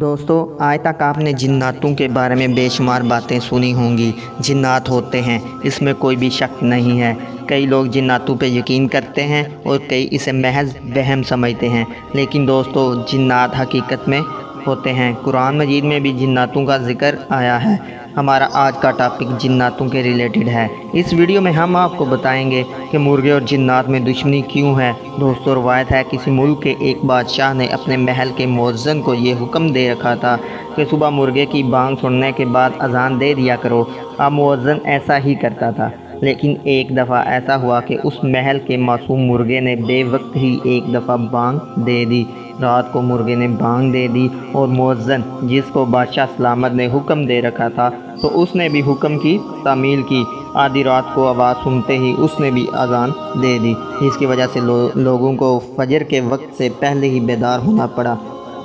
دوستو، آج تک آپ نے جناتوں کے بارے میں بے شمار باتیں سنی ہوں گی۔ جنات ہوتے ہیں، اس میں کوئی بھی شک نہیں ہے۔ کئی لوگ جناتوں پہ یقین کرتے ہیں اور کئی اسے محض وہم سمجھتے ہیں، لیکن دوستو جنات حقیقت میں ہوتے ہیں۔ قرآن مجید میں بھی جناتوں کا ذکر آیا ہے۔ ہمارا آج کا ٹاپک جناتوں کے ریلیٹڈ ہے۔ اس ویڈیو میں ہم آپ کو بتائیں گے کہ مرغے اور جنات میں دشمنی کیوں ہے۔ دوستو، روایت ہے کسی ملک کے ایک بادشاہ نے اپنے محل کے مؤذن کو یہ حکم دے رکھا تھا کہ صبح مرغے کی بانگ سننے کے بعد اذان دے دیا کرو۔ اب مؤذن ایسا ہی کرتا تھا، لیکن ایک دفعہ ایسا ہوا کہ اس محل کے معصوم مرغے نے بے وقت ہی ایک دفعہ بانگ دے دی۔ رات کو مرغے نے بانگ دے دی اور مؤذن، جس کو بادشاہ سلامت نے حکم دے رکھا تھا، تو اس نے بھی حکم کی تعمیل کی۔ آدھی رات کو آواز سنتے ہی اس نے بھی اذان دے دی، جس کی وجہ سے لوگوں کو فجر کے وقت سے پہلے ہی بیدار ہونا پڑا،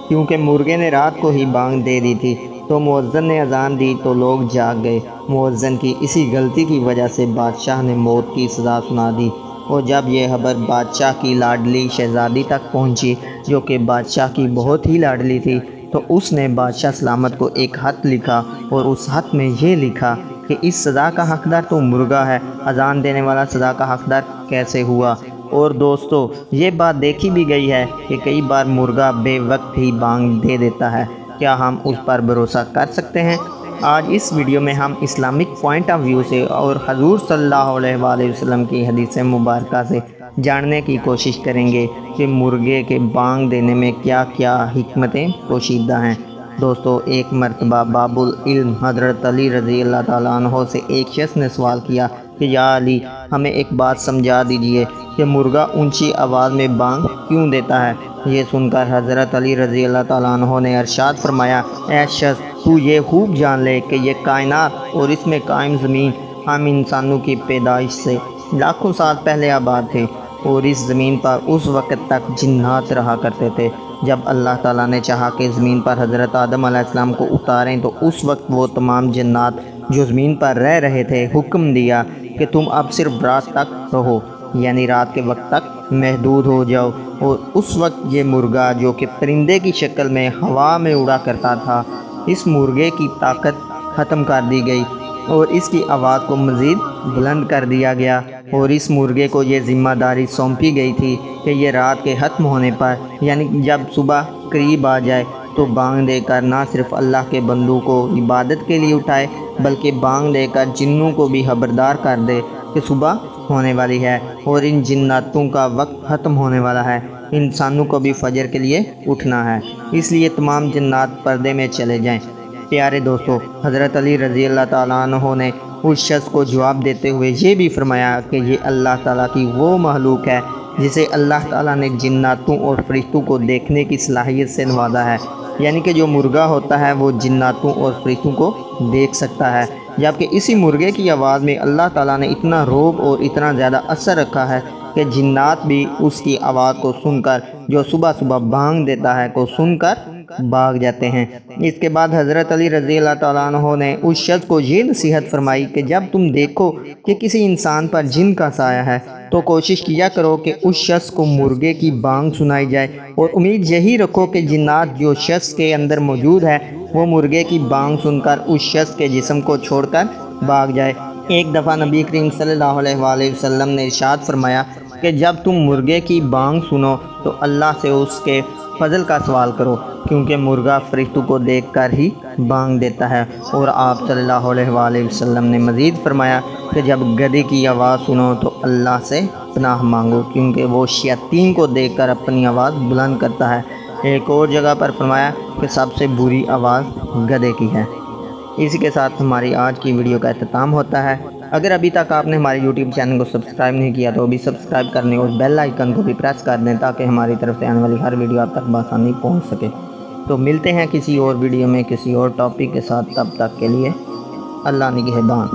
کیونکہ مرغے نے رات کو ہی بانگ دے دی تھی۔ تو مؤذن نے اذان دی تو لوگ جاگ گئے۔ مؤذن کی اسی غلطی کی وجہ سے بادشاہ نے موت کی سزا سنا دی، اور جب یہ خبر بادشاہ کی لاڈلی شہزادی تک پہنچی، جو کہ بادشاہ کی بہت ہی لاڈلی تھی، تو اس نے بادشاہ سلامت کو ایک خط لکھا، اور اس خط میں یہ لکھا کہ اس سزا کا حقدار تو مرغا ہے، اذان دینے والا سزا کا حقدار کیسے ہوا؟ اور دوستو، یہ بات دیکھی بھی گئی ہے کہ کئی بار مرغا بے وقت ہی بانگ دے دیتا ہے۔ کیا ہم اس پر بھروسہ کر سکتے ہیں؟ آج اس ویڈیو میں ہم اسلامک پوائنٹ آف ویو سے اور حضور صلی اللہ علیہ وآلہ وسلم کی حدیث مبارکہ سے جاننے کی کوشش کریں گے کہ مرغے کے بانگ دینے میں کیا کیا حکمتیں پوشیدہ ہیں۔ دوستو، ایک مرتبہ باب العلم حضرت علی رضی اللہ تعالیٰ عنہ سے ایک شخص نے سوال کیا کہ یا علی، ہمیں ایک بات سمجھا دیجئے کہ مرغا اونچی آواز میں بانگ کیوں دیتا ہے؟ یہ سن کر حضرت علی رضی اللہ تعالیٰ عنہ نے ارشاد فرمایا، اے شخص، تو یہ خوب جان لے کہ یہ کائنات اور اس میں قائم زمین ہم انسانوں کی پیدائش سے لاکھوں سال پہلے آباد تھے، اور اس زمین پر اس وقت تک جنات رہا کرتے تھے۔ جب اللہ تعالیٰ نے چاہا کہ زمین پر حضرت آدم علیہ السلام کو اتاریں، تو اس وقت وہ تمام جنات جو زمین پر رہ رہے تھے حکم دیا کہ تم اب صرف رات تک رہو، یعنی رات کے وقت تک محدود ہو جاؤ۔ اور اس وقت یہ مرغا، جو کہ پرندے کی شکل میں ہوا میں اڑا کرتا تھا، اس مرغے کی طاقت ختم کر دی گئی اور اس کی آواز کو مزید بلند کر دیا گیا، اور اس مرغے کو یہ ذمہ داری سونپی گئی تھی کہ یہ رات کے ختم ہونے پر، یعنی جب صبح قریب آ جائے، تو بانگ دے کر نہ صرف اللہ کے بندوں کو عبادت کے لیے اٹھائے، بلکہ بانگ دے کر جنوں کو بھی خبردار کر دے کہ صبح ہونے والی ہے اور ان جناتوں کا وقت ختم ہونے والا ہے۔ انسانوں کو بھی فجر کے لیے اٹھنا ہے، اس لیے تمام جنات پردے میں چلے جائیں۔ پیارے دوستو، حضرت علی رضی اللہ تعالیٰ عنہ نے اس شخص کو جواب دیتے ہوئے یہ بھی فرمایا کہ یہ اللہ تعالیٰ کی وہ مخلوق ہے جسے اللہ تعالیٰ نے جناتوں اور فرشتوں کو دیکھنے کی صلاحیت سے نوازا ہے، یعنی کہ جو مرغا ہوتا ہے وہ جناتوں اور فرشتوں کو دیکھ سکتا ہے، جبکہ اسی مرغے کی آواز میں اللہ تعالیٰ نے اتنا رعب اور اتنا زیادہ اثر رکھا ہے کہ جنات بھی اس کی آواز کو سن کر، جو صبح صبح بانگ دیتا ہے، کو سن کر بھاگ جاتے ہیں۔ اس کے بعد حضرت علی رضی اللہ تعالیٰ عنہ نے اس شخص کو یہ نصیحت فرمائی کہ جب تم دیکھو کہ کسی انسان پر جن کا سایہ ہے، تو کوشش کیا کرو کہ اس شخص کو مرغے کی بانگ سنائی جائے، اور امید یہی رکھو کہ جنات جو شخص کے اندر موجود ہے وہ مرغے کی بانگ سن کر اس شخص کے جسم کو چھوڑ کر بھاگ جائے۔ ایک دفعہ نبی کریم صلی اللہ علیہ وآلہ وسلم نے ارشاد فرمایا کہ جب تم مرغے کی بانگ سنو تو اللہ سے اس کے فضل کا سوال کرو، کیونکہ مرغا فرشتوں کو دیکھ کر ہی بانگ دیتا ہے۔ اور آپ صلی اللہ علیہ وآلہ وسلم نے مزید فرمایا کہ جب گدھے کی آواز سنو تو اللہ سے پناہ مانگو، کیونکہ وہ شیاطین کو دیکھ کر اپنی آواز بلند کرتا ہے۔ ایک اور جگہ پر فرمایا کہ سب سے بری آواز گدھے کی ہے۔ اسی کے ساتھ ہماری آج کی ویڈیو کا اختتام ہوتا ہے۔ اگر ابھی تک آپ نے ہمارے یوٹیوب چینل کو سبسکرائب نہیں کیا تو ابھی سبسکرائب کرنے اور بیل آئیکن کو بھی پریس کر دیں، تاکہ ہماری طرف سے آنے والی ہر ویڈیو آپ تک بآسانی پہنچ سکے۔ تو ملتے ہیں کسی اور ویڈیو میں کسی اور ٹاپک کے ساتھ، تب تک کے لیے اللہ نگہبان۔